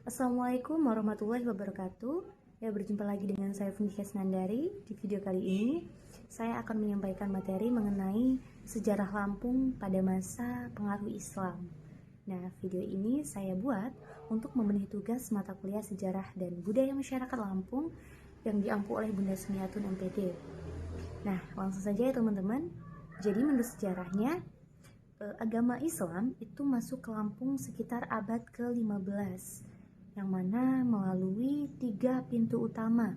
Assalamualaikum warahmatullahi wabarakatuh. Ya, berjumpa lagi dengan saya Funika Nandari. Di video kali ini, saya akan menyampaikan materi mengenai sejarah Lampung pada masa pengaruh Islam. Nah, video ini saya buat untuk memenuhi tugas mata kuliah sejarah dan budaya masyarakat Lampung yang diampu oleh Bunda Sumiatun MPD. Nah, langsung saja ya teman-teman. Jadi menurut sejarahnya, agama Islam itu masuk ke Lampung sekitar abad ke-15, yang mana melalui 3 pintu utama.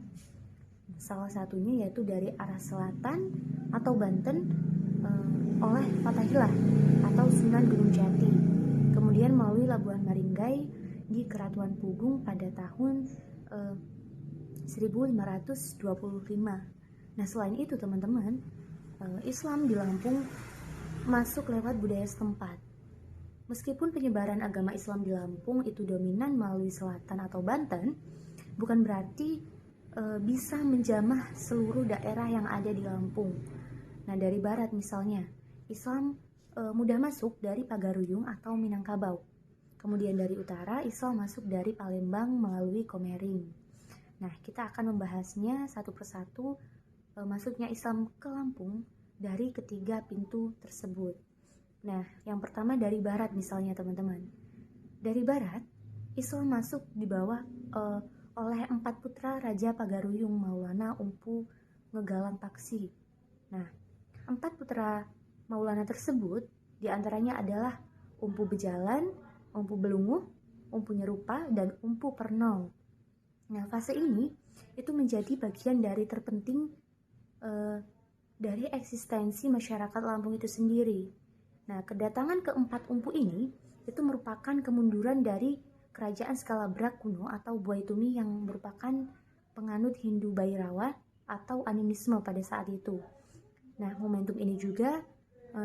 Salah satunya yaitu dari arah selatan atau Banten oleh Fatahillah atau Sunan Gunung Jati. Kemudian melalui Labuan Maringgai di Keratuan Pugung pada tahun 1525. Nah, selain itu teman-teman, Islam di Lampung masuk lewat budaya setempat. Meskipun penyebaran agama Islam di Lampung itu dominan melalui selatan atau Banten, bukan berarti bisa menjamah seluruh daerah yang ada di Lampung. Nah, dari barat misalnya, Islam mudah masuk dari Pagaruyung atau Minangkabau. Kemudian dari utara, Islam masuk dari Palembang melalui Komering. Nah, kita akan membahasnya satu persatu masuknya Islam ke Lampung dari ketiga pintu tersebut. Nah, yang pertama dari barat misalnya teman-teman. Dari barat, Islam masuk dibawa oleh 4 putra Raja Pagaruyung Maulana Umpu Ngegalang Paksi. Nah, 4 putra Maulana tersebut diantaranya adalah Umpu Bejalan, Umpu Belunguh, Umpu Nyerupa, dan Umpu Pernong. Nah, fase ini itu menjadi bagian dari terpenting dari eksistensi masyarakat Lampung itu sendiri. Nah, kedatangan keempat umpu ini itu merupakan kemunduran dari kerajaan Skalabrak kuno atau Buaitumi yang merupakan penganut Hindu Bhairawa atau animisme pada saat itu. Nah, momentum ini juga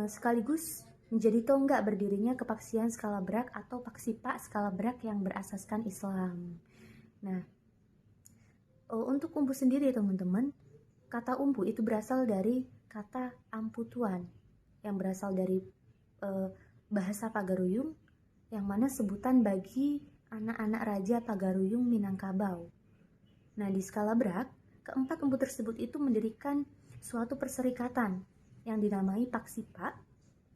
sekaligus menjadi tonggak berdirinya kepaksian Skalabrak atau Paksipa Skalabrak yang berasaskan Islam. Nah, untuk umpu sendiri teman-teman, kata umpu itu berasal dari kata amputuan yang berasal dari bahasa Pagaruyung, yang mana sebutan bagi anak-anak Raja Pagaruyung Minangkabau. Nah, di Skalabrak, keempat umpu tersebut itu mendirikan suatu perserikatan yang dinamai Paksipa,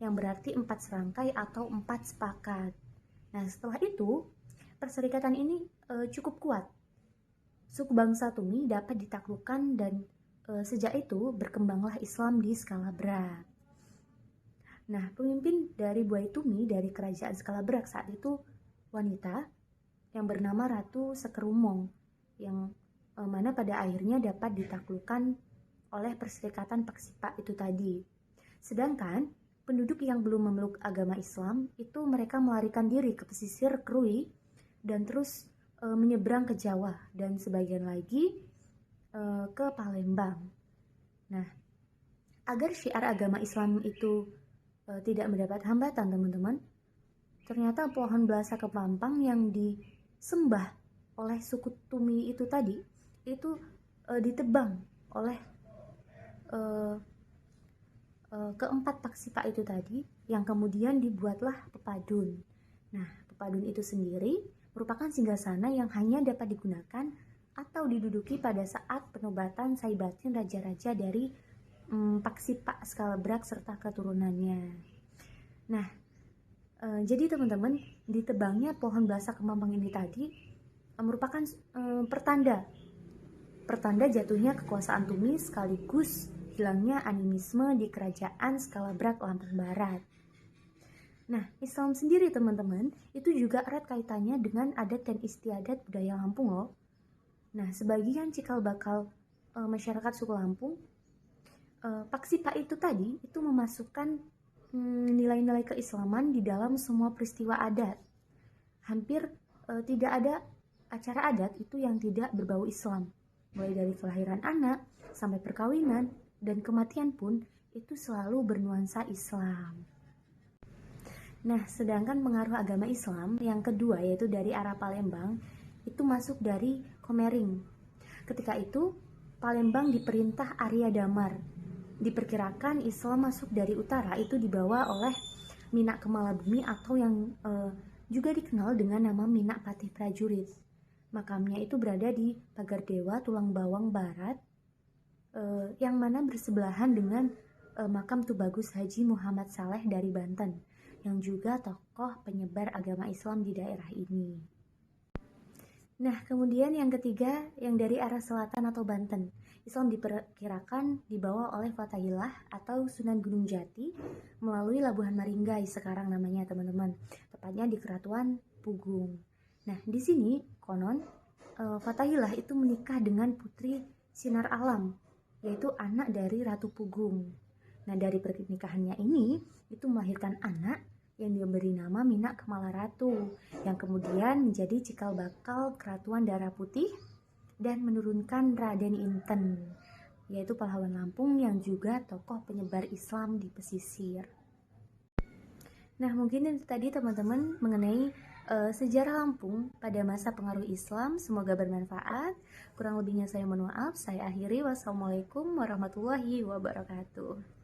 yang berarti 4 serangkai atau 4 sepakat. Nah, setelah itu, perserikatan ini cukup kuat. Suku bangsa Tumi dapat ditaklukkan dan sejak itu berkembanglah Islam di Skalabrak. Nah, pemimpin dari Buaitumi dari kerajaan Skalabrak saat itu wanita yang bernama Ratu Sekerumong, yang mana pada akhirnya dapat ditaklukkan oleh perserikatan Paksipa itu tadi. Sedangkan penduduk yang belum memeluk agama Islam itu mereka melarikan diri ke pesisir Krui dan terus menyeberang ke Jawa dan sebagian lagi ke Palembang. Nah, agar syiar agama Islam itu tidak mendapat hambatan teman-teman, ternyata pohon belasa kepampang yang disembah oleh suku Tumi itu tadi itu ditebang oleh keempat Paksipa itu tadi, yang kemudian dibuatlah pepadun. Nah, pepadun itu sendiri merupakan singgasana yang hanya dapat digunakan atau diduduki pada saat penobatan saibatin raja-raja dari Paksipa Skalabrak serta keturunannya. Nah, jadi teman-teman, ditebangnya pohon belasa kepampang ini tadi merupakan pertanda jatuhnya kekuasaan Tumi sekaligus hilangnya animisme di kerajaan Skalabrak Lampung Barat. Nah, Islam sendiri teman-teman itu juga erat kaitannya dengan adat dan istiadat budaya Lampung loh. Nah, sebagian cikal bakal masyarakat suku Lampung, Paksipa itu tadi itu memasukkan nilai-nilai keislaman di dalam semua peristiwa adat. Hampir tidak ada acara adat itu yang tidak berbau Islam. Mulai dari kelahiran anak sampai perkawinan dan kematian pun itu selalu bernuansa Islam. Nah, sedangkan pengaruh agama Islam yang kedua yaitu dari arah Palembang itu masuk dari Komering. Ketika itu Palembang diperintah Arya Damar. Diperkirakan Islam masuk dari utara itu dibawa oleh Minak Kemalabumi atau yang juga dikenal dengan nama Minak Patih Prajurit. Makamnya itu berada di Pagar Dewa, Tulang Bawang Barat, yang mana bersebelahan dengan makam Tubagus Haji Muhammad Saleh dari Banten, yang juga tokoh penyebar agama Islam di daerah ini. Nah, kemudian yang ketiga, yang dari arah selatan atau Banten. Islam diperkirakan dibawa oleh Fathahillah atau Sunan Gunung Jati melalui Labuhan Maringgai sekarang namanya teman-teman, tepatnya di Keratuan Pugung. Nah, di sini konon Fathahillah itu menikah dengan putri Sinar Alam, yaitu anak dari Ratu Pugung. Nah, dari pernikahannya ini itu melahirkan anak yang diberi nama Minak Kemala Ratu, yang kemudian menjadi cikal bakal Keratuan Darah Putih dan menurunkan Raden Inten, yaitu pahlawan Lampung yang juga tokoh penyebar Islam di pesisir. Nah, mungkin itu tadi teman-teman mengenai sejarah Lampung pada masa pengaruh Islam. Semoga bermanfaat. Kurang lebihnya saya mohon maaf. Saya akhiri. Wassalamualaikum warahmatullahi wabarakatuh.